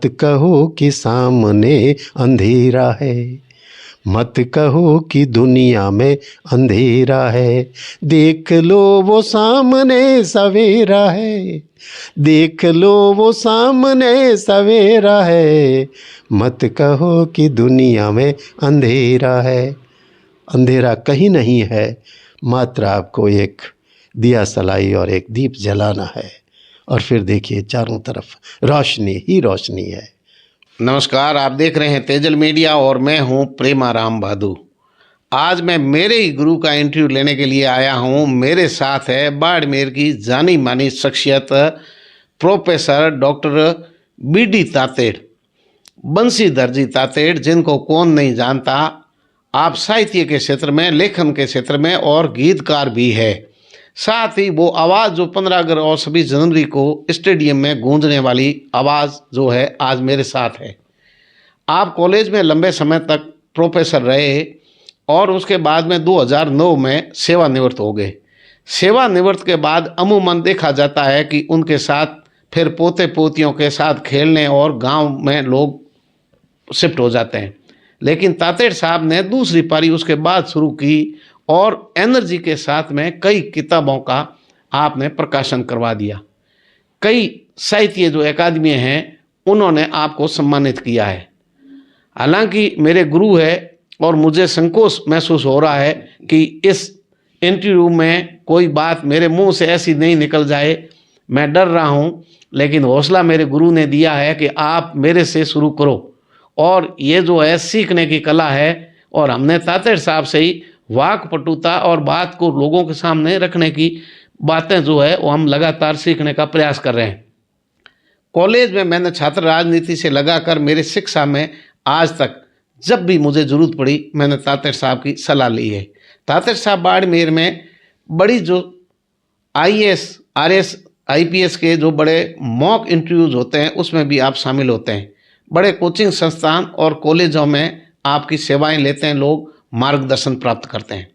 मत कहो कि सामने अंधेरा है, मत कहो कि दुनिया में अंधेरा है, देख लो वो सामने सवेरा है, देख लो वो सामने सवेरा है, मत कहो कि दुनिया में अंधेरा है। अंधेरा कहीं नहीं है, मात्र आपको एक दिया सलाई और एक दीप जलाना है, और फिर देखिए चारों तरफ रोशनी ही रोशनी है। नमस्कार, आप देख रहे हैं तेजल मीडिया और मैं हूं प्रेमाराम भादु। आज मैं मेरे ही गुरु का इंटरव्यू लेने के लिए आया हूं। मेरे साथ है बाड़मेर की जानी मानी शख्सियत professor doctor BD Tated, Banshidhar ji Tated, जिनको कौन नहीं जानता। आप साहित्य के क्षेत्र में, लेखन के क्षेत्र में और गीतकार भी है। साथ ही वो आवाज़ जो 15 अगस्त और 26 जनवरी को स्टेडियम में गूंजने वाली आवाज़ जो है, आज मेरे साथ है। आप कॉलेज में लंबे समय तक प्रोफेसर रहे और उसके बाद में 2009 में सेवानिवृत्त हो गए। सेवानिवृत्त के बाद अमूमन देखा जाता है कि उनके साथ फिर पोते पोतियों के साथ खेलने और गांव में लोग शिफ्ट हो जाते हैं, लेकिन तातेड़ साहब ने दूसरी पारी उसके बाद शुरू की और एनर्जी के साथ में कई किताबों का आपने प्रकाशन करवा दिया। कई साहित्य जो अकादमी हैं उन्होंने आपको सम्मानित किया है। हालांकि मेरे गुरु है और मुझे संकोच महसूस हो रहा है कि इस इंटरव्यू में कोई बात मेरे मुंह से ऐसी नहीं निकल जाए, मैं डर रहा हूँ। लेकिन हौसला मेरे गुरु ने दिया है कि आप मेरे से शुरू करो, और ये जो है सीखने की कला है। और हमने तातेड़ साहब से ही वाकपटुता और बात को लोगों के सामने रखने की बातें जो है वो हम लगातार सीखने का प्रयास कर रहे हैं। कॉलेज में मैंने छात्र राजनीति से लगाकर मेरी शिक्षा में आज तक जब भी मुझे ज़रूरत पड़ी मैंने तातेड़ साहब की सलाह ली है। तातेड़ साहब बाड़मेर में बड़ी जो IAS, RS, IPS के जो बड़े मॉक इंटरव्यूज़ होते हैं उसमें भी आप शामिल होते हैं। बड़े कोचिंग संस्थान और कॉलेजों में आपकी सेवाएं लेते हैं, लोग मार्गदर्शन प्राप्त करते हैं।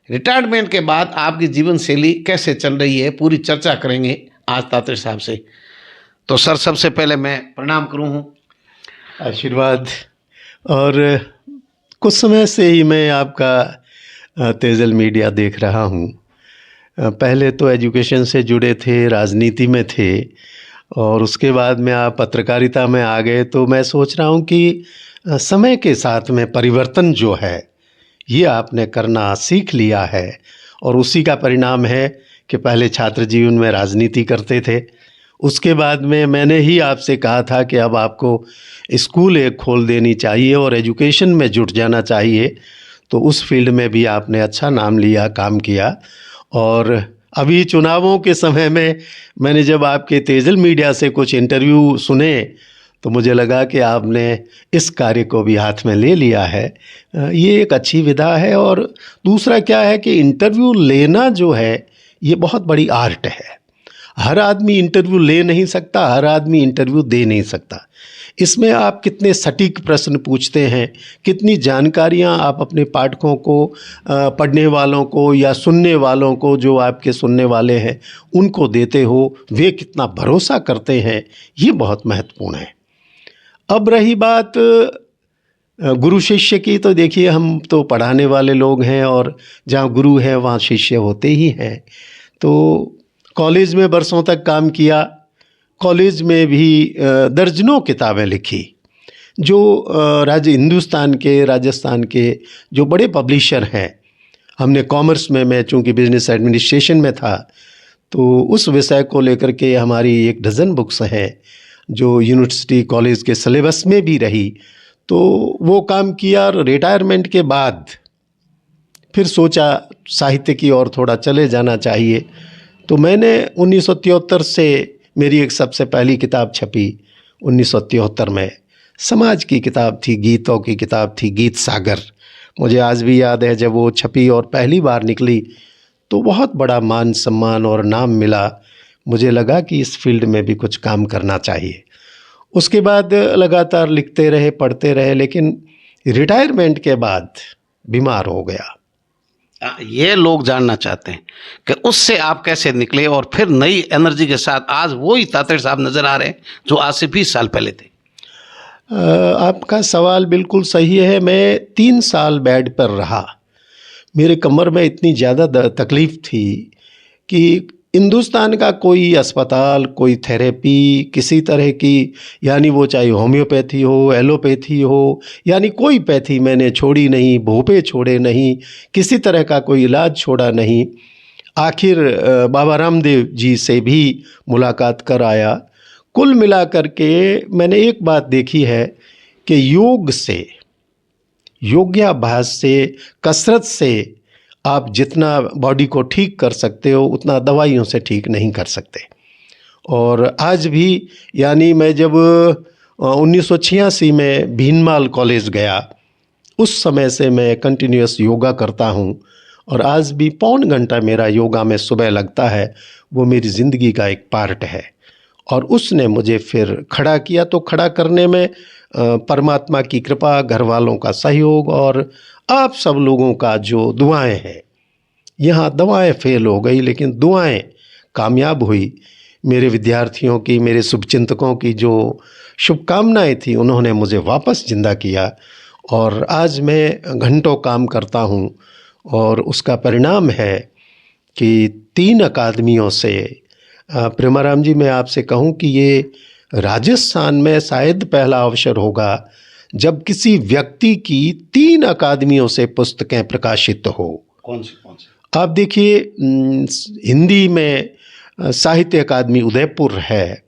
रिटायरमेंट के बाद आपकी जीवन शैली कैसे चल रही है, पूरी चर्चा करेंगे आज तातेड़ साहब से। तो सर, सबसे पहले मैं प्रणाम करूँ। आशीर्वाद। और कुछ समय से ही मैं आपका तेजल मीडिया देख रहा हूँ। पहले तो एजुकेशन से जुड़े थे, राजनीति में थे, और उसके बाद में आप पत्रकारिता में आ गए। तो मैं सोच रहा हूँ कि समय के साथ में परिवर्तन जो है ये आपने करना सीख लिया है, और उसी का परिणाम है कि पहले छात्र जीवन में राजनीति करते थे। उसके बाद में मैंने ही आपसे कहा था कि अब आपको स्कूल एक खोल देनी चाहिए और एजुकेशन में जुट जाना चाहिए। तो उस फील्ड में भी आपने अच्छा नाम लिया, काम किया। और अभी चुनावों के समय में मैंने जब आपके तेजल मीडिया से कुछ इंटरव्यू सुने तो मुझे लगा कि आपने इस कार्य को भी हाथ में ले लिया है। ये एक अच्छी विधा है। और दूसरा क्या है कि इंटरव्यू लेना जो है ये बहुत बड़ी आर्ट है। हर आदमी इंटरव्यू ले नहीं सकता, हर आदमी इंटरव्यू दे नहीं सकता। इसमें आप कितने सटीक प्रश्न पूछते हैं, कितनी जानकारियां आप अपने पाठकों को, पढ़ने वालों को या सुनने वालों को, जो आपके सुनने वाले हैं उनको देते हो, वे कितना भरोसा करते हैं, ये बहुत महत्वपूर्ण है। अब रही बात गुरु शिष्य की, तो देखिए हम तो पढ़ाने वाले लोग हैं और जहाँ गुरु है वहाँ शिष्य होते ही हैं। तो कॉलेज में बरसों तक काम किया, कॉलेज में भी दर्जनों किताबें लिखी। जो हिंदुस्तान के, राजस्थान के जो बड़े पब्लिशर हैं, हमने कॉमर्स में, मैं चूँकि बिजनेस एडमिनिस्ट्रेशन में था, तो उस विषय को लेकर के हमारी 1 डज़न बुक्स हैं जो यूनिवर्सिटी कॉलेज के सिलेबस में भी रही। तो वो काम किया। रिटायरमेंट के बाद फिर सोचा साहित्य की ओर थोड़ा चले जाना चाहिए। तो मैंने 1973 से मेरी एक सबसे पहली किताब छपी 1973 में। समाज की किताब थी, गीतों की किताब थी, गीत सागर। मुझे आज भी याद है जब वो छपी और पहली बार निकली तो बहुत बड़ा मान सम्मान और नाम मिला। मुझे लगा कि इस फील्ड में भी कुछ काम करना चाहिए। उसके बाद लगातार लिखते रहे, पढ़ते रहे, लेकिन रिटायरमेंट के बाद बीमार हो गया। ये लोग जानना चाहते हैं कि उससे आप कैसे निकले और फिर नई एनर्जी के साथ आज वही तातेड़ साहब नजर आ रहे हैं जो आज से 20 साल पहले थे। आपका सवाल बिल्कुल सही है। मैं 3 साल बेड पर रहा। मेरे कमर में इतनी ज़्यादा तकलीफ़ थी कि हिंदुस्तान का कोई अस्पताल, कोई थेरेपी, किसी तरह की, यानी वो चाहे होम्योपैथी हो, एलोपैथी हो, यानी कोई पैथी मैंने छोड़ी नहीं, भोंपे छोड़े नहीं, किसी तरह का कोई इलाज छोड़ा नहीं। आखिर बाबा रामदेव जी से भी मुलाकात कर आया। कुल मिलाकर के मैंने एक बात देखी है कि योग से, योगाभ्यास से, कसरत से आप जितना बॉडी को ठीक कर सकते हो उतना दवाइयों से ठीक नहीं कर सकते। और आज भी, यानी मैं जब 1986 में भीनमाल कॉलेज गया, उस समय से मैं कंटिन्यूअस योगा करता हूँ और आज भी पौन घंटा मेरा योगा में सुबह लगता है। वो मेरी ज़िंदगी का एक पार्ट है और उसने मुझे फिर खड़ा किया। तो खड़ा करने में परमात्मा की कृपा, घर वालों का सहयोग और आप सब लोगों का जो दुआएं हैं। यहाँ दवाएं फेल हो गई लेकिन दुआएं कामयाब हुई। मेरे विद्यार्थियों की, मेरे शुभचिंतकों की जो शुभकामनाएं थी, उन्होंने मुझे वापस जिंदा किया और आज मैं घंटों काम करता हूँ। और उसका परिणाम है कि 3 अकादमियों से, प्रेमाराम जी मैं आपसे कहूँ कि ये राजस्थान में शायद पहला अवसर होगा जब किसी व्यक्ति की 3 अकादमियों से पुस्तकें प्रकाशित हो। कौन सी? आप देखिए, हिंदी में साहित्य अकादमी उदयपुर है,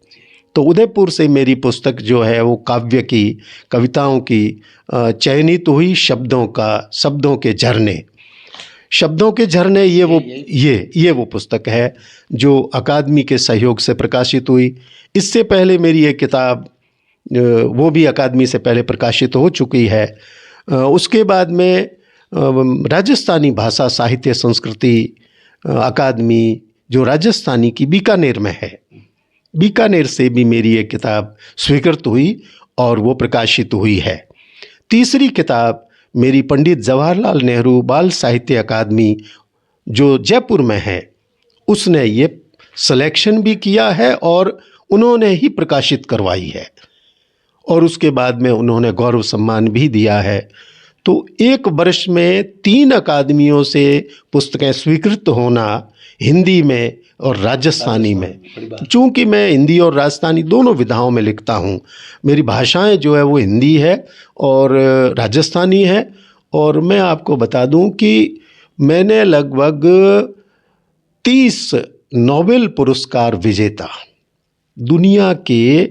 तो उदयपुर से मेरी पुस्तक जो है वो काव्य की, कविताओं की चयनित हुई। शब्दों के झरने, शब्दों के झरने, ये वो पुस्तक है जो अकादमी के सहयोग से प्रकाशित हुई। इससे पहले मेरी एक किताब वो भी अकादमी से पहले प्रकाशित हो चुकी है। उसके बाद में राजस्थानी भाषा साहित्य संस्कृति अकादमी जो राजस्थानी की बीकानेर में है, बीकानेर से भी मेरी एक किताब स्वीकृत हुई और वो प्रकाशित हुई है। तीसरी किताब मेरी पंडित जवाहरलाल नेहरू बाल साहित्य अकादमी जो जयपुर में है, उसने ये सिलेक्शन भी किया है और उन्होंने ही प्रकाशित करवाई है और उसके बाद में उन्होंने गौरव सम्मान भी दिया है। तो एक वर्ष में 3 अकादमियों से पुस्तकें स्वीकृत होना हिंदी में और राजस्थानी में, चूँकि मैं हिंदी और राजस्थानी दोनों विधाओं में लिखता हूँ, मेरी भाषाएं जो है वो हिंदी है और राजस्थानी है। और मैं आपको बता दूं कि मैंने लगभग 30 नोबेल पुरस्कार विजेता, दुनिया के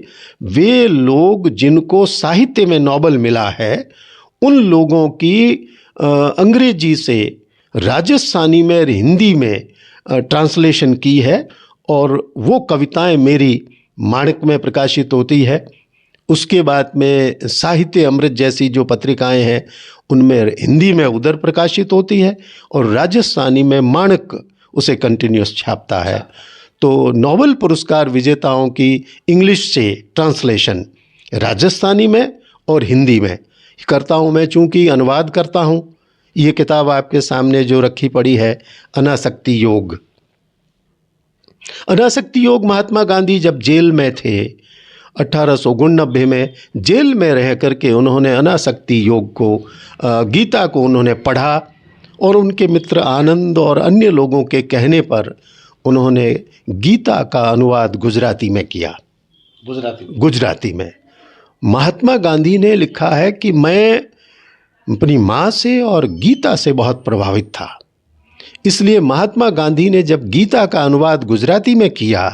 वे लोग जिनको साहित्य में नोबेल मिला है, उन लोगों की अंग्रेजी से राजस्थानी में और हिंदी में ट्रांसलेशन की है और वो कविताएं मेरी माणिक में प्रकाशित होती है। उसके बाद में साहित्य अमृत जैसी जो पत्रिकाएं हैं उनमें हिंदी में उधर प्रकाशित होती है और राजस्थानी में माणिक उसे कंटिन्यूस छापता है। तो नोबेल पुरस्कार विजेताओं की इंग्लिश से ट्रांसलेशन राजस्थानी में और हिंदी में करता हूँ मैं, चूँकि अनुवाद करता हूँ। ये किताब आपके सामने जो रखी पड़ी है, अनासक्ति योग। अनासक्ति योग महात्मा गांधी जब जेल में थे 1889 में, जेल में रह करके उन्होंने अनासक्ति योग को, गीता को उन्होंने पढ़ा और उनके मित्र आनंद और अन्य लोगों के कहने पर उन्होंने गीता का अनुवाद गुजराती में किया। गुजराती में महात्मा गांधी ने लिखा है कि मैं अपनी माँ से और गीता से बहुत प्रभावित था, इसलिए महात्मा गांधी ने जब गीता का अनुवाद गुजराती में किया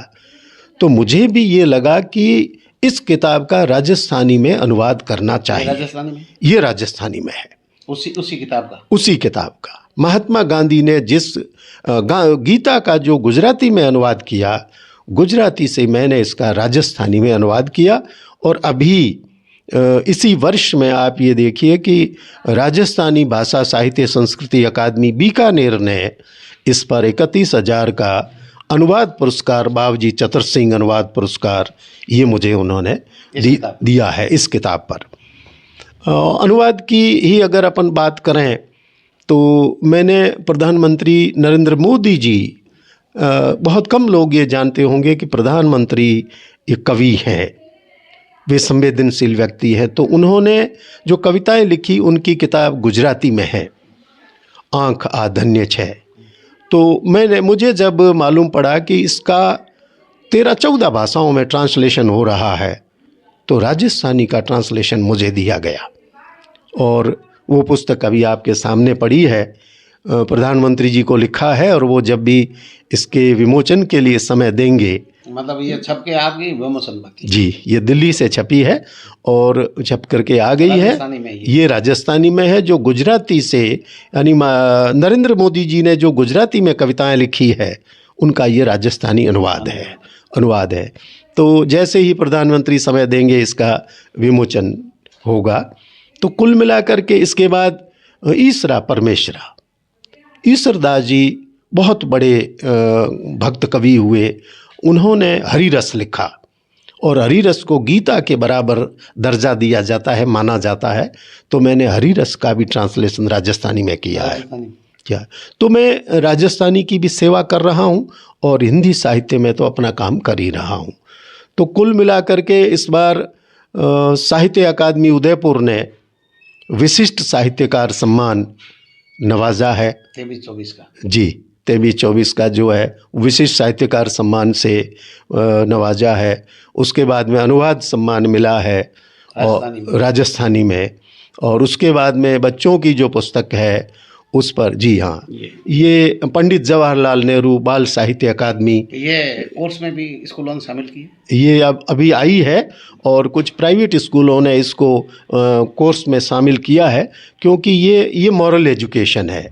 तो मुझे भी ये लगा कि इस किताब का राजस्थानी में अनुवाद करना चाहिए। राजस्थानी में? ये राजस्थानी में है, उसी किताब का महात्मा गांधी ने जिस गीता का जो गुजराती में अनुवाद किया, गुजराती से मैंने इसका राजस्थानी में अनुवाद किया। और अभी इसी वर्ष में आप ये देखिए कि राजस्थानी भाषा साहित्य संस्कृति अकादमी बीकानेर ने इस पर 31,000 का अनुवाद पुरस्कार, बाबूजी चतर सिंह अनुवाद पुरस्कार, ये मुझे उन्होंने दिया है इस किताब पर। अनुवाद की ही अगर अपन बात करें तो मैंने प्रधानमंत्री नरेंद्र मोदी जी, बहुत कम लोग ये जानते होंगे कि प्रधानमंत्री एक कवि हैं वे संवेदनशील व्यक्ति हैं। तो उन्होंने जो कविताएं लिखी उनकी किताब गुजराती में है, आँख आ धन्य छे। तो मुझे जब मालूम पड़ा कि इसका 13-14 भाषाओं में ट्रांसलेशन हो रहा है, तो राजस्थानी का ट्रांसलेशन मुझे दिया गया और वो पुस्तक अभी आपके सामने पड़ी है। प्रधानमंत्री जी को लिखा है और वो जब भी इसके विमोचन के लिए समय देंगे, मतलब ये छप के आपकी विमोचन बाकी? जी, ये दिल्ली से छपी है और छप करके आ गई है। राजस्थानी में ये राजस्थानी में है, जो गुजराती से, यानी नरेंद्र मोदी जी ने जो गुजराती में कविताएं लिखी है उनका ये राजस्थानी अनुवाद है। तो जैसे ही प्रधानमंत्री समय देंगे इसका विमोचन होगा। तो कुल मिलाकर के इसके बाद ईसरा परमेश्वरा, ईसरदास जी बहुत बड़े भक्त कवि हुए। उन्होंने हरिरस लिखा और हरिरस को गीता के बराबर दर्जा दिया जाता है, माना जाता है। तो मैंने हरिरस का भी ट्रांसलेशन राजस्थानी में किया है। क्या तो मैं राजस्थानी की भी सेवा कर रहा हूँ और हिंदी साहित्य में तो अपना काम कर ही रहा हूँ। तो कुल मिलाकर के इस बार साहित्य अकादमी उदयपुर ने विशिष्ट साहित्यकार सम्मान नवाजा है। 23-24 का जी, 23-24 का जो है विशिष्ट साहित्यकार सम्मान से नवाजा है। उसके बाद में अनुवाद सम्मान मिला है और राजस्थानी में, और उसके बाद में बच्चों की जो पुस्तक है उस पर, जी हाँ, ये पंडित जवाहरलाल नेहरू बाल साहित्य अकादमी, ये कोर्स में भी स्कूलों ने शामिल की, ये अब अभी आई है और कुछ प्राइवेट स्कूलों ने इसको कोर्स में शामिल किया है, क्योंकि ये मॉरल एजुकेशन है।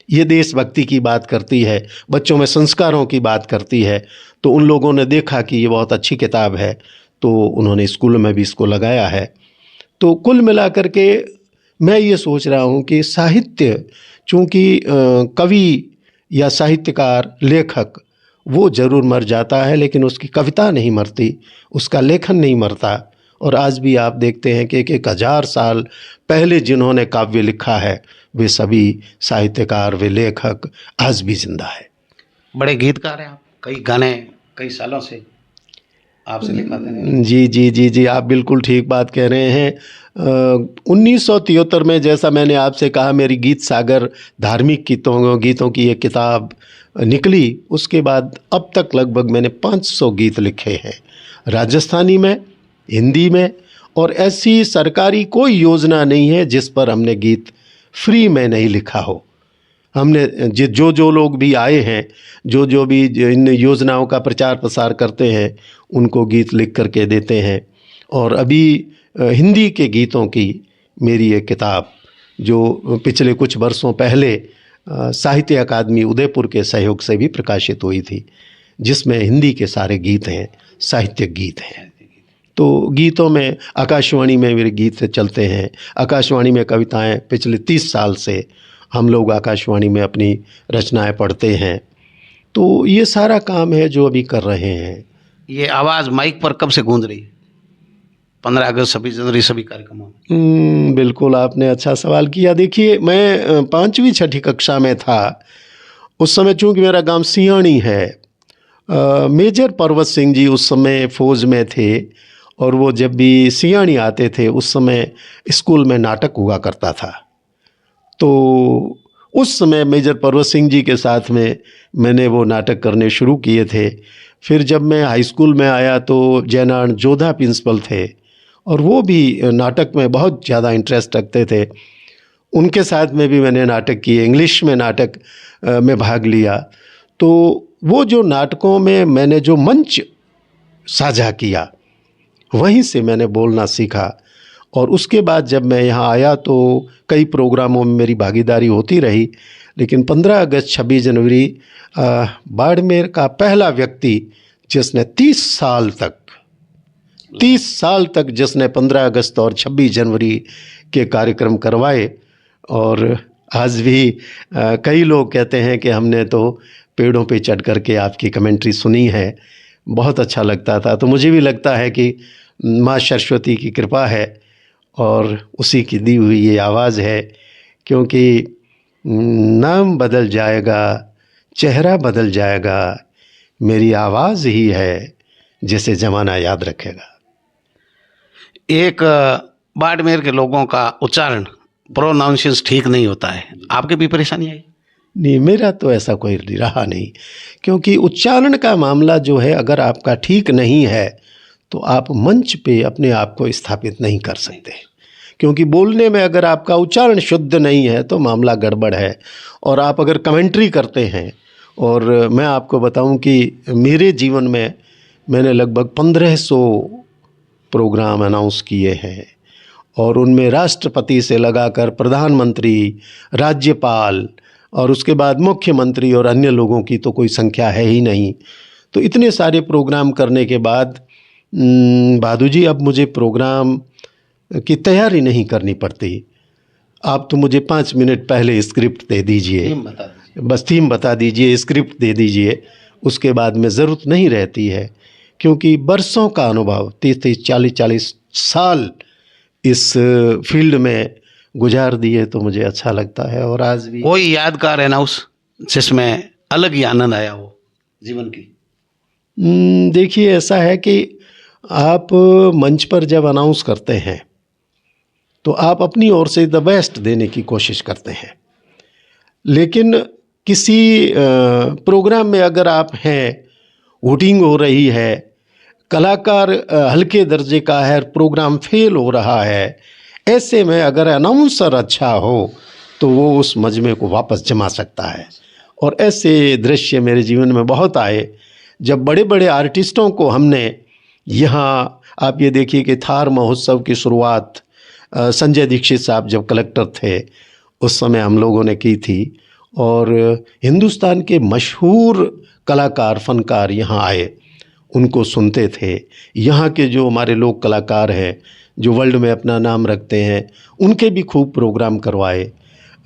ये देशभक्ति की बात करती है, बच्चों में संस्कारों की बात करती है। तो उन लोगों ने देखा कि ये बहुत अच्छी किताब है, तो उन्होंने स्कूल में भी इसको लगाया है। तो कुल मिलाकर के मैं ये सोच रहा हूँ कि साहित्य, चूँकि कवि या साहित्यकार, लेखक वो ज़रूर मर जाता है, लेकिन उसकी कविता नहीं मरती, उसका लेखन नहीं मरता। और आज भी आप देखते हैं कि 1000 साल पहले जिन्होंने काव्य लिखा है वे सभी साहित्यकार, वे लेखक आज भी जिंदा है। बड़े गीतकार हैं आप, कई गाने कई सालों से आपसे लिखवाते हैं। जी जी जी जी, आप बिल्कुल ठीक बात कह रहे हैं। 1973 में, जैसा मैंने आपसे कहा, मेरी गीत सागर धार्मिक गीतों की एक किताब निकली। उसके बाद अब तक लगभग मैंने 500 गीत लिखे हैं, राजस्थानी में, हिंदी में, और ऐसी सरकारी कोई योजना नहीं है जिस पर हमने गीत फ्री में नहीं लिखा हो। हमने जो लोग भी आए हैं, जो भी इन योजनाओं का प्रचार प्रसार करते हैं, उनको गीत लिख करके देते हैं। और अभी हिंदी के गीतों की मेरी एक किताब जो पिछले कुछ वर्षों पहले साहित्य अकादमी उदयपुर के सहयोग से भी प्रकाशित हुई थी, जिसमें हिंदी के सारे गीत हैं, साहित्यिक गीत हैं। तो गीतों में आकाशवाणी में मेरे गीत चलते हैं, आकाशवाणी में कविताएं, पिछले 30 साल से हम लोग आकाशवाणी में अपनी रचनाएं पढ़ते हैं। तो ये सारा काम है जो अभी कर रहे हैं। ये आवाज़ माइक पर कब से गूंज रही है? 15 अगस्त, 26 जनवरी सभी कार्यक्रमों में। बिल्कुल, आपने अच्छा सवाल किया। देखिए, मैं 5वीं-6ठी कक्षा में था उस समय, चूँकि मेरा गांव सियाणी है। मेजर पर्वत सिंह जी उस समय फौज में थे, और वो जब भी सियाणी आते थे उस समय स्कूल में नाटक हुआ करता था। तो उस समय मेजर पर्वत सिंह जी के साथ में मैंने वो नाटक करने शुरू किए थे। फिर जब मैं हाई स्कूल में आया तो जयनारायण जोधा प्रिंसिपल थे, और वो भी नाटक में बहुत ज़्यादा इंटरेस्ट रखते थे। उनके साथ में भी मैंने नाटक किए, इंग्लिश में नाटक में भाग लिया। तो वो जो नाटकों में मैंने जो मंच साझा किया, वहीं से मैंने बोलना सीखा। और उसके बाद जब मैं यहाँ आया तो कई प्रोग्रामों में मेरी भागीदारी होती रही। लेकिन 15 अगस्त, 26 जनवरी बाड़मेर का पहला व्यक्ति जिसने 30 साल तक जिसने 15 अगस्त और 26 जनवरी के कार्यक्रम करवाए। और आज भी कई लोग कहते हैं कि हमने तो पेड़ों पे चढ़ करके आपकी कमेंट्री सुनी है, बहुत अच्छा लगता था। तो मुझे भी लगता है कि माँ सरस्वती की कृपा है और उसी की दी हुई ये आवाज़ है, क्योंकि नाम बदल जाएगा, चेहरा बदल जाएगा, मेरी आवाज़ ही है जिसे ज़माना याद रखेगा। एक बाड़मेर के लोगों का उच्चारण प्रोनाउंसिएशन ठीक नहीं होता है, आपके भी परेशानी आई? नहीं, मेरा तो ऐसा कोई रहा नहीं, क्योंकि उच्चारण का मामला जो है, अगर आपका ठीक नहीं है तो आप मंच पे अपने आप को स्थापित नहीं कर सकते, क्योंकि बोलने में अगर आपका उच्चारण शुद्ध नहीं है तो मामला गड़बड़ है। और आप अगर कमेंट्री करते हैं, और मैं आपको बताऊं कि मेरे जीवन में मैंने लगभग 1500 प्रोग्राम अनाउंस किए हैं, और उनमें राष्ट्रपति से लगाकर प्रधानमंत्री, राज्यपाल और उसके बाद मुख्यमंत्री और अन्य लोगों की तो कोई संख्या है ही नहीं। तो इतने सारे प्रोग्राम करने के बाद भादु जी, अब मुझे प्रोग्राम की तैयारी नहीं करनी पड़ती। आप तो मुझे 5 मिनट पहले स्क्रिप्ट दे दीजिए, बस थीम बता दीजिए, स्क्रिप्ट दे दीजिए, उसके बाद में ज़रूरत नहीं रहती है, क्योंकि बरसों का अनुभव, 30-30, 40-40 साल इस फील्ड में गुजार दिए, तो मुझे अच्छा लगता है। और आज भी कोई यादगार अनाउंस जिसमें अलग ही आनंद आया हो जीवन की? देखिए, ऐसा है कि आप मंच पर जब अनाउंस करते हैं तो आप अपनी ओर से द बेस्ट देने की कोशिश करते हैं, लेकिन किसी प्रोग्राम में अगर आप हैं, वोटिंग हो रही है, कलाकार हल्के दर्जे का है, प्रोग्राम फेल हो रहा है, ऐसे में अगर अनाउंसर अच्छा हो तो वो उस मजमे को वापस जमा सकता है। और ऐसे दृश्य मेरे जीवन में बहुत आए, जब बड़े बड़े आर्टिस्टों को हमने यहाँ, आप ये देखिए कि थार महोत्सव की शुरुआत संजय दीक्षित साहब जब कलेक्टर थे उस समय हम लोगों ने की थी, और हिंदुस्तान के मशहूर कलाकार, फनकार यहाँ आए, उनको सुनते थे। यहाँ के जो हमारे लोक कलाकार हैं जो वर्ल्ड में अपना नाम रखते हैं, उनके भी खूब प्रोग्राम करवाए।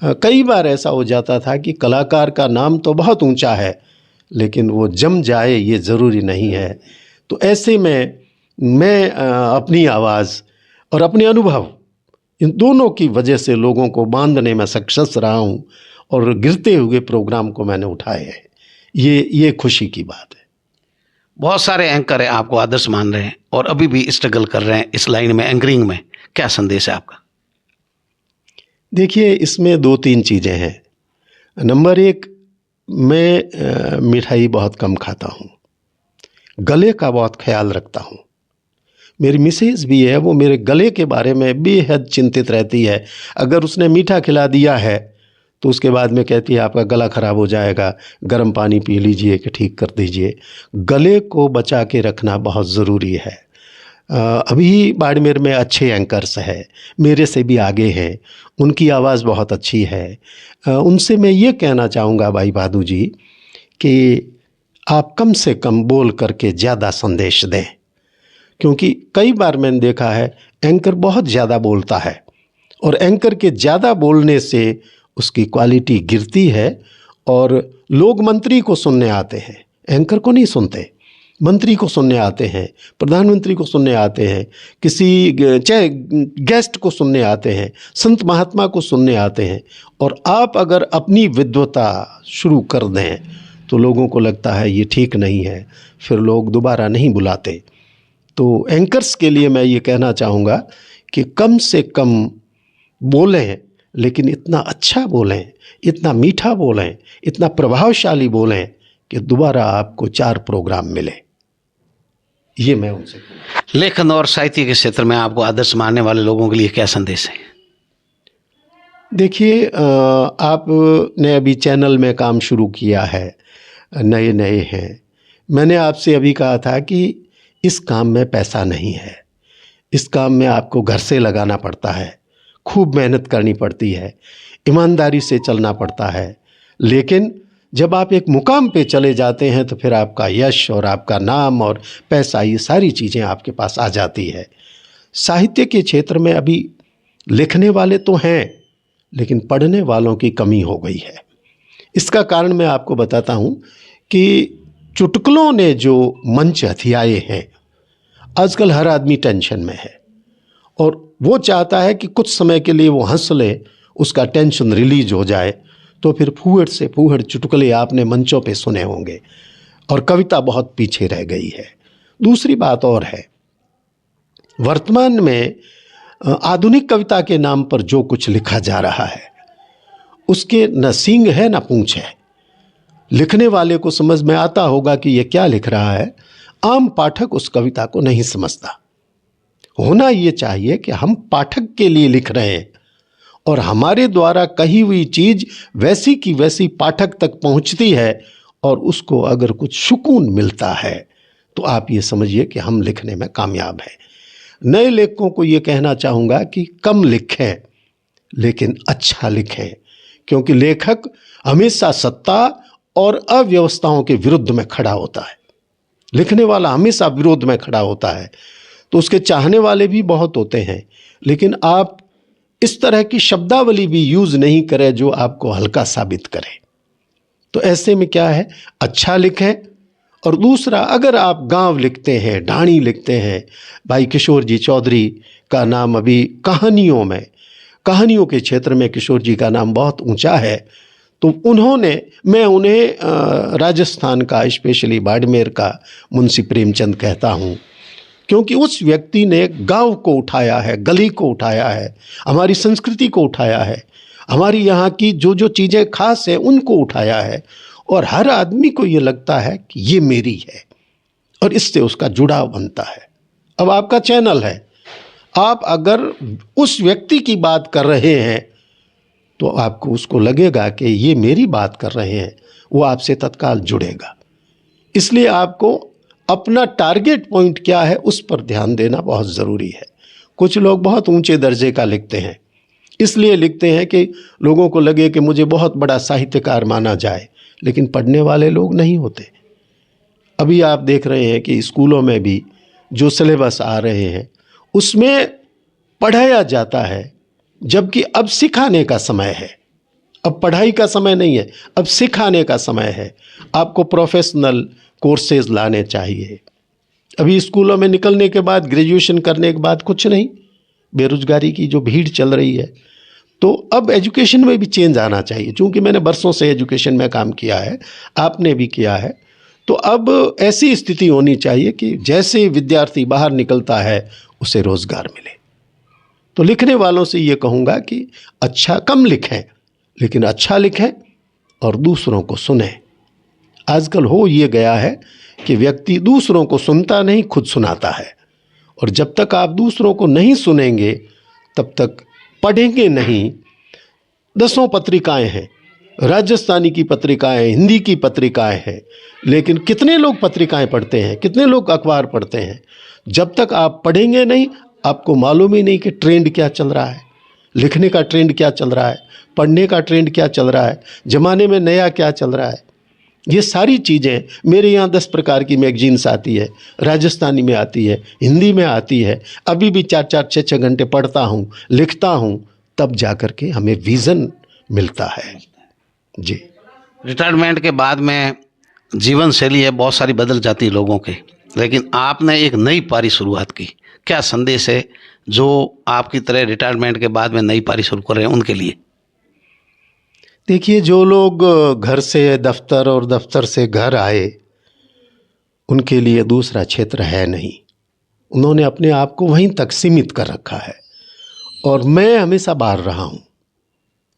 कई बार ऐसा हो जाता था कि कलाकार का नाम तो बहुत ऊंचा है लेकिन वो जम जाए ये ज़रूरी नहीं है। तो ऐसे में मैं अपनी आवाज़ और अपने अनुभव, इन दोनों की वजह से लोगों को बांधने में सक्सेस रहा हूँ, और गिरते हुए प्रोग्राम को मैंने उठाए हैं। ये खुशी की बात है। बहुत सारे एंकर हैं आपको आदर्श मान रहे हैं और अभी भी स्ट्रगल कर रहे हैं इस लाइन में, एंकरिंग में, क्या संदेश है आपका? देखिए, इसमें 2-3 चीज़ें हैं। नंबर 1, मैं मिठाई बहुत कम खाता हूँ, गले का बहुत ख्याल रखता हूँ। मेरी मिसेज भी है, वो मेरे गले के बारे में बेहद चिंतित रहती है। अगर उसने मीठा खिला दिया है तो उसके बाद में कहती है आपका गला ख़राब हो जाएगा, गर्म पानी पी लीजिए कि ठीक कर दीजिए। गले को बचा के रखना बहुत ज़रूरी है। अभी बाड़मेर में अच्छे एंकर्स हैं, मेरे से भी आगे हैं, उनकी आवाज़ बहुत अच्छी है। उनसे मैं ये कहना चाहूँगा भाई भादु जी कि आप कम से कम बोल करके ज़्यादा संदेश दें, क्योंकि कई बार मैंने देखा है एंकर बहुत ज़्यादा बोलता है, और एंकर के ज़्यादा बोलने से उसकी क्वालिटी गिरती है, और लोग मंत्री को सुनने आते हैं, एंकर को नहीं सुनते। मंत्री को सुनने आते हैं, प्रधानमंत्री को सुनने आते हैं, किसी चाहे गेस्ट को सुनने आते हैं, संत महात्मा को सुनने आते हैं। और आप अगर अपनी विद्वता शुरू कर दें तो लोगों को लगता है ये ठीक नहीं है, फिर लोग दोबारा नहीं बुलाते। तो एंकर्स के लिए मैं ये कहना चाहूँगा कि कम से कम बोलें, लेकिन इतना अच्छा बोलें, इतना मीठा बोलें, इतना प्रभावशाली बोलें कि दोबारा आपको 4 प्रोग्राम मिले। ये मैं उनसे कहूँगा। लेखन और साहित्य के क्षेत्र में आपको आदर्श मानने वाले लोगों के लिए क्या संदेश है? देखिए, आपने अभी चैनल में काम शुरू किया है, नए नए हैं। मैंने आपसे अभी कहा था कि इस काम में पैसा नहीं है, इस काम में आपको घर से लगाना पड़ता है, खूब मेहनत करनी पड़ती है, ईमानदारी से चलना पड़ता है। लेकिन जब आप एक मुकाम पे चले जाते हैं तो फिर आपका यश और आपका नाम और पैसा, ये सारी चीज़ें आपके पास आ जाती है। साहित्य के क्षेत्र में अभी लिखने वाले तो हैं, लेकिन पढ़ने वालों की कमी हो गई है। इसका कारण मैं आपको बताता हूँ कि चुटकुलों ने जो मंच हथियाए हैं, आजकल हर आदमी टेंशन में है और वो चाहता है कि कुछ समय के लिए वो हंस ले, उसका टेंशन रिलीज हो जाए। तो फिर फूहड़ से फूहड़ चुटकुले आपने मंचों पे सुने होंगे और कविता बहुत पीछे रह गई है। दूसरी बात और है, वर्तमान में आधुनिक कविता के नाम पर जो कुछ लिखा जा रहा है उसके न सींग है न पूंछ है। लिखने वाले को समझ में आता होगा कि यह क्या लिख रहा है, आम पाठक उस कविता को नहीं समझता। होना ये चाहिए कि हम पाठक के लिए लिख रहे हैं और हमारे द्वारा कही हुई चीज वैसी की वैसी पाठक तक पहुंचती है और उसको अगर कुछ सुकून मिलता है तो आप ये समझिए कि हम लिखने में कामयाब हैं। नए लेखकों को ये कहना चाहूँगा कि कम लिखें लेकिन अच्छा लिखें, क्योंकि लेखक हमेशा सत्ता और अव्यवस्थाओं के विरुद्ध में खड़ा होता है। लिखने वाला हमेशा विरोध में खड़ा होता है, तो उसके चाहने वाले भी बहुत होते हैं, लेकिन आप इस तरह की शब्दावली भी यूज़ नहीं करें जो आपको हल्का साबित करे। तो ऐसे में क्या है, अच्छा लिखें। और दूसरा, अगर आप गांव लिखते हैं, ढाणी लिखते हैं, भाई किशोर जी चौधरी का नाम अभी कहानियों के क्षेत्र में किशोर जी का नाम बहुत ऊंचा है, तो मैं उन्हें राजस्थान का, स्पेशली बाड़मेर का मुंशी प्रेमचंद कहता हूँ, क्योंकि उस व्यक्ति ने गांव को उठाया है, गली को उठाया है, हमारी संस्कृति को उठाया है, हमारी यहाँ की जो जो चीज़ें खास हैं उनको उठाया है, और हर आदमी को ये लगता है कि ये मेरी है और इससे उसका जुड़ाव बनता है। अब आपका चैनल है, आप अगर उस व्यक्ति की बात कर रहे हैं तो आपको उसको लगेगा कि ये मेरी बात कर रहे हैं, वो आपसे तत्काल जुड़ेगा। इसलिए आपको अपना टारगेट पॉइंट क्या है उस पर ध्यान देना बहुत ज़रूरी है। कुछ लोग बहुत ऊंचे दर्जे का लिखते हैं, इसलिए लिखते हैं कि लोगों को लगे कि मुझे बहुत बड़ा साहित्यकार माना जाए, लेकिन पढ़ने वाले लोग नहीं होते। अभी आप देख रहे हैं कि स्कूलों में भी जो सिलेबस आ रहे हैं उसमें पढ़ाया जाता है, जबकि अब सिखाने का समय है। अब पढ़ाई का समय नहीं है, अब सिखाने का समय है। आपको प्रोफेशनल कोर्सेज लाने चाहिए। अभी स्कूलों में निकलने के बाद, ग्रेजुएशन करने के बाद कुछ नहीं, बेरोजगारी की जो भीड़ चल रही है, तो अब एजुकेशन में भी चेंज आना चाहिए। चूँकि मैंने बरसों से एजुकेशन में काम किया है, आपने भी किया है, तो अब ऐसी स्थिति होनी चाहिए कि जैसे विद्यार्थी बाहर निकलता है उसे रोज़गार मिले। तो लिखने वालों से ये कहूँगा कि अच्छा कम लिखें लेकिन अच्छा लिखें और दूसरों को सुनें। आजकल हो ये गया है कि व्यक्ति दूसरों को सुनता नहीं, खुद सुनाता है, और जब तक आप दूसरों को नहीं सुनेंगे तब तक पढ़ेंगे नहीं। दसों पत्रिकाएं हैं, राजस्थानी की पत्रिकाएं, हिंदी की पत्रिकाएं हैं, लेकिन कितने लोग पत्रिकाएं पढ़ते हैं, कितने लोग अखबार पढ़ते हैं? जब तक आप पढ़ेंगे नहीं, आपको मालूम ही नहीं कि ट्रेंड क्या चल रहा है, लिखने का ट्रेंड क्या चल रहा है, पढ़ने का ट्रेंड क्या चल रहा है, ज़माने में नया क्या चल रहा है। ये सारी चीज़ें मेरे यहाँ 10 प्रकार की मैगजीन्स आती है, राजस्थानी में आती है, हिंदी में आती है। अभी भी 4-4, 6-6 घंटे पढ़ता हूँ, लिखता हूँ, तब जा कर के हमें विज़न मिलता है। जी। रिटायरमेंट के बाद में जीवन शैली है बहुत सारी बदल जाती है लोगों के, लेकिन आपने एक नई पारी शुरुआत की। क्या संदेश है जो आपकी तरह रिटायरमेंट के बाद में नई पारी शुरू कर रहे हैं उनके लिए? देखिए, जो लोग घर से दफ्तर और दफ्तर से घर आए, उनके लिए दूसरा क्षेत्र है नहीं। उन्होंने अपने आप को वहीं तक सीमित कर रखा है, और मैं हमेशा बाहर रहा हूँ।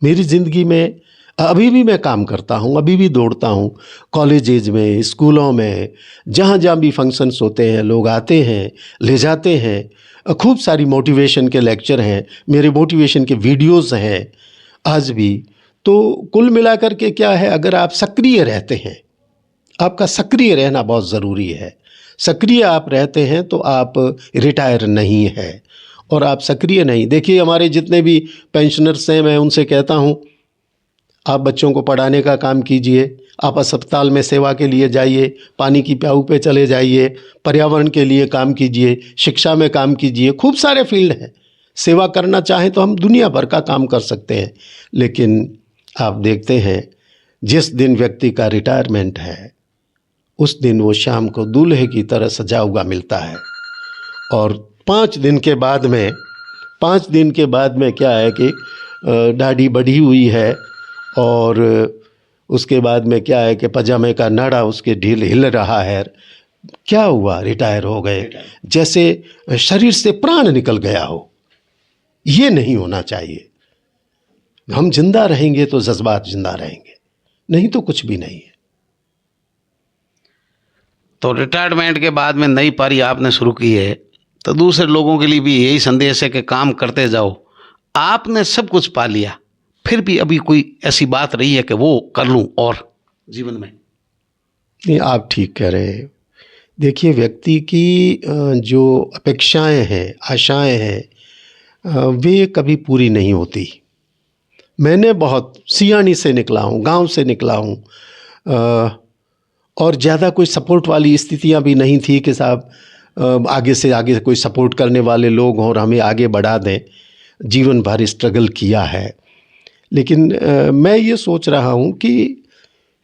मेरी ज़िंदगी में अभी भी मैं काम करता हूँ, अभी भी दौड़ता हूँ, कॉलेजेज में, स्कूलों में, जहाँ जहाँ भी फंक्शंस होते हैं, लोग आते हैं, ले जाते हैं। खूब सारी मोटिवेशन के लेक्चर हैं, मेरे मोटिवेशन के वीडियोज़ हैं आज भी। तो कुल मिलाकर के क्या है, अगर आप सक्रिय रहते हैं, आपका सक्रिय रहना बहुत ज़रूरी है। सक्रिय आप रहते हैं तो आप रिटायर नहीं है, और आप सक्रिय नहीं। देखिए, हमारे जितने भी पेंशनर्स हैं, मैं उनसे कहता हूँ, आप बच्चों को पढ़ाने का काम कीजिए, आप अस्पताल में सेवा के लिए जाइए, पानी की प्याऊ पे चले जाइए, पर्यावरण के लिए काम कीजिए, शिक्षा में काम कीजिए। खूब सारे फील्ड हैं, सेवा करना चाहें तो हम दुनिया भर का काम कर सकते हैं। लेकिन आप देखते हैं, जिस दिन व्यक्ति का रिटायरमेंट है उस दिन वो शाम को दूल्हे की तरह सजा हुआ मिलता है, और 5 दिन के बाद में क्या है कि दाढ़ी बढ़ी हुई है, और उसके बाद में क्या है कि पजामे का नाड़ा उसके ढील हिल रहा है, क्या हुआ, रिटायर हो गए, जैसे शरीर से प्राण निकल गया हो। ये नहीं होना चाहिए। हम जिंदा रहेंगे तो जज्बात जिंदा रहेंगे, नहीं तो कुछ भी नहीं है। तो रिटायरमेंट के बाद में नई पारी आपने शुरू की है, तो दूसरे लोगों के लिए भी यही संदेश है कि काम करते जाओ। आपने सब कुछ पा लिया, फिर भी अभी कोई ऐसी बात रही है कि वो कर लूं और जीवन में? नहीं, आप ठीक कह रहे हैं। देखिए, व्यक्ति की जो अपेक्षाएं हैं, आशाएं हैं, वे कभी पूरी नहीं होती। मैंने बहुत सियानी से निकला हूँ, गांव से निकला हूँ, और ज़्यादा कोई सपोर्ट वाली स्थितियां भी नहीं थी कि साहब आगे से आगे कोई सपोर्ट करने वाले लोग हों और हमें आगे बढ़ा दें। जीवन भर स्ट्रगल किया है, लेकिन मैं ये सोच रहा हूँ कि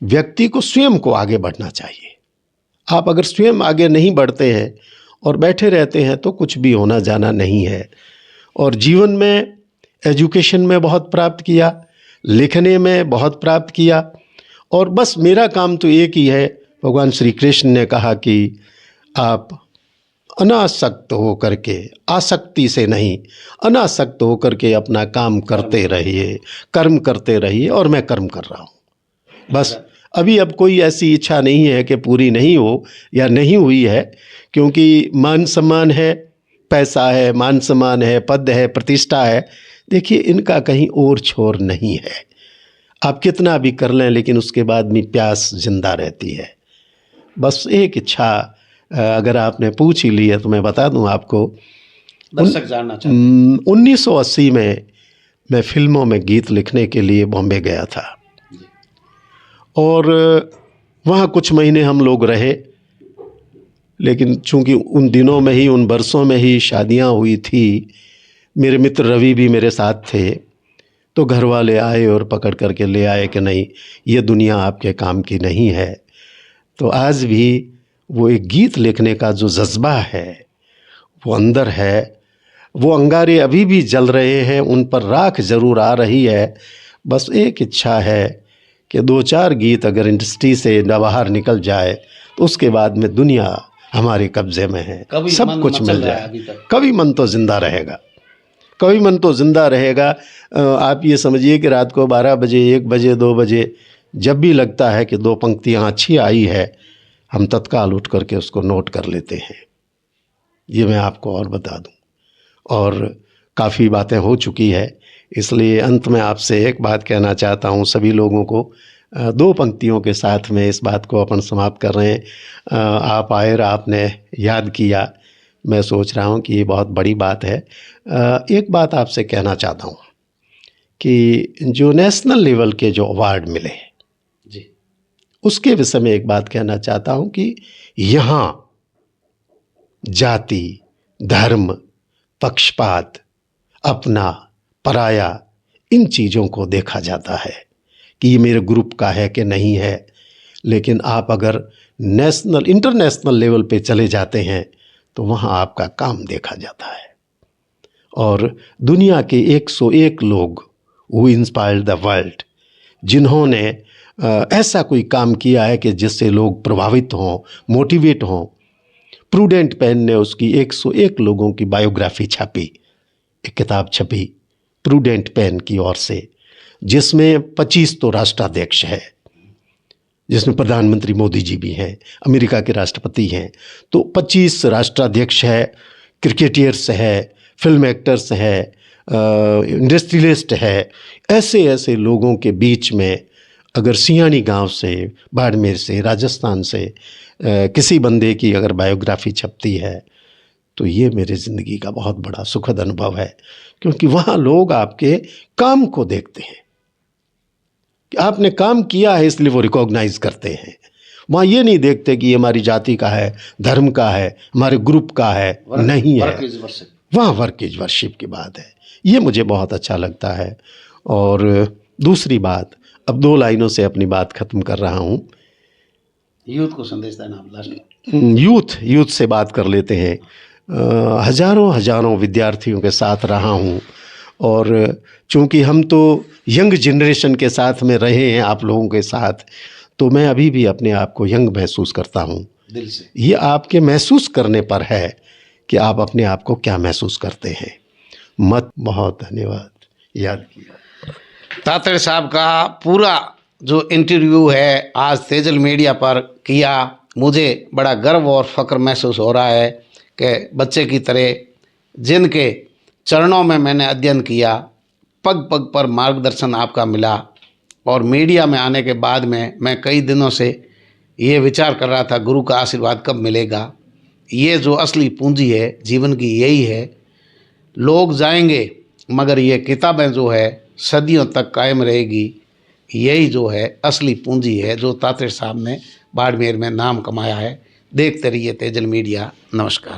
व्यक्ति को स्वयं को आगे बढ़ना चाहिए। आप अगर स्वयं आगे नहीं बढ़ते हैं और बैठे रहते हैं तो कुछ भी होना जाना नहीं है। और जीवन में एजुकेशन में बहुत प्राप्त किया, लिखने में बहुत प्राप्त किया, और बस मेरा काम तो एक ही है। भगवान श्री कृष्ण ने कहा कि आप अनासक्त हो करके, आसक्ति से नहीं, अनासक्त हो करके अपना काम करते रहिए, कर्म करते रहिए, और मैं कर्म कर रहा हूँ। बस अभी अब कोई ऐसी इच्छा नहीं है कि पूरी नहीं हो या नहीं हुई है, क्योंकि मान सम्मान है, पैसा है, मान सम्मान है, पद है, प्रतिष्ठा है, देखिए इनका कहीं और छोर नहीं है। आप कितना भी कर लें लेकिन उसके बाद में प्यास जिंदा रहती है। बस एक इच्छा अगर आपने पूछ ही ली है तो मैं बता दूं आपको। दर्शक जानना चाहते हैं। 1980 में मैं फिल्मों में गीत लिखने के लिए बॉम्बे गया था, और वहाँ कुछ महीने हम लोग रहे, लेकिन चूंकि उन दिनों में ही, उन बरसों में ही शादियाँ हुई थी। मेरे मित्र रवि भी मेरे साथ थे, तो घर वाले आए और पकड़ करके ले आए कि नहीं, ये दुनिया आपके काम की नहीं है। तो आज भी वो एक गीत लिखने का जो जज्बा है वो अंदर है, वो अंगारे अभी भी जल रहे हैं, उन पर राख जरूर आ रही है। बस एक इच्छा है कि 2-4 गीत अगर इंडस्ट्री से बाहर निकल जाए तो उसके बाद में दुनिया हमारे कब्जे में है, सब कुछ मिल जाए। कभी मन तो जिंदा रहेगा, कभी मन तो जिंदा रहेगा। आप ये समझिए कि रात को 12 बजे, 1 बजे, 2 बजे जब भी लगता है कि 2 पंक्तियाँ अच्छी आई है, हम तत्काल उठ करके उसको नोट कर लेते हैं। ये मैं आपको और बता दूं, और काफ़ी बातें हो चुकी है, इसलिए अंत में आपसे एक बात कहना चाहता हूं सभी लोगों को। 2 पंक्तियों के साथ में इस बात को अपन समाप्त कर रहे हैं। आप आए और आपने याद किया, मैं सोच रहा हूं कि ये बहुत बड़ी बात है। एक बात आपसे कहना चाहता हूं कि जो नेशनल लेवल के जो अवार्ड मिले जी, उसके विषय में एक बात कहना चाहता हूं कि यहाँ जाति, धर्म, पक्षपात, अपना पराया, इन चीज़ों को देखा जाता है कि ये मेरे ग्रुप का है कि नहीं है। लेकिन आप अगर नेशनल, इंटरनेशनल लेवल पे चले जाते हैं तो वहाँ आपका काम देखा जाता है। और दुनिया के 101 लोग हु इंस्पायर्ड द वर्ल्ड, जिन्होंने ऐसा कोई काम किया है कि जिससे लोग प्रभावित हों, मोटिवेट हों। प्रूडेंट पेन ने उसकी 101 लोगों की बायोग्राफी छापी, एक किताब छपी प्रूडेंट पेन की ओर से, जिसमें 25 तो राष्ट्राध्यक्ष है, जिसमें प्रधानमंत्री मोदी जी भी हैं, अमेरिका के राष्ट्रपति हैं, तो 25 राष्ट्राध्यक्ष है, क्रिकेटियर्स है, फिल्म एक्टर्स है, इंडस्ट्रियलिस्ट है। ऐसे ऐसे लोगों के बीच में अगर सियानी गांव से, बाड़मेर से, राजस्थान से किसी बंदे की अगर बायोग्राफी छपती है तो ये मेरे ज़िंदगी का बहुत बड़ा सुखद अनुभव है, क्योंकि वहाँ लोग आपके काम को देखते हैं कि आपने काम किया है, इसलिए वो रिकॉग्नाइज करते हैं। वहाँ ये नहीं देखते कि ये हमारी जाति का है, धर्म का है, हमारे ग्रुप का है, नहीं है। वहाँ वर्क इज वर्शिप की बात है। ये मुझे बहुत अच्छा लगता है। और दूसरी बात, अब 2 लाइनों से अपनी बात ख़त्म कर रहा हूँ। यूथ को संदेश देना आप लास्ट। यूथ से बात कर लेते हैं। हजारों विद्यार्थियों के साथ रहा हूँ, और चूँकि हम तो यंग जनरेशन के साथ में रहे हैं आप लोगों के साथ, तो मैं अभी भी अपने आप को यंग महसूस करता हूँ। दिल से। ये आपके महसूस करने पर है कि आप अपने आप को क्या महसूस करते हैं। मत बहुत धन्यवाद, याद किया। तातड़ साहब का पूरा जो इंटरव्यू है आज तेजल मीडिया पर किया, मुझे बड़ा गर्व और फ़ख्र महसूस हो रहा है कि बच्चे की तरह जिनके चरणों में मैंने अध्ययन किया, पग पग पर मार्गदर्शन आपका मिला, और मीडिया में आने के बाद में मैं कई दिनों से ये विचार कर रहा था गुरु का आशीर्वाद कब मिलेगा। ये जो असली पूंजी है जीवन की यही है। लोग जाएंगे मगर ये किताबें जो है सदियों तक कायम रहेगी। यही जो है असली पूंजी है जो तातड़ साहब ने बाड़मेर में नाम कमाया है। देखते रहिए तेजल मीडिया। नमस्कार।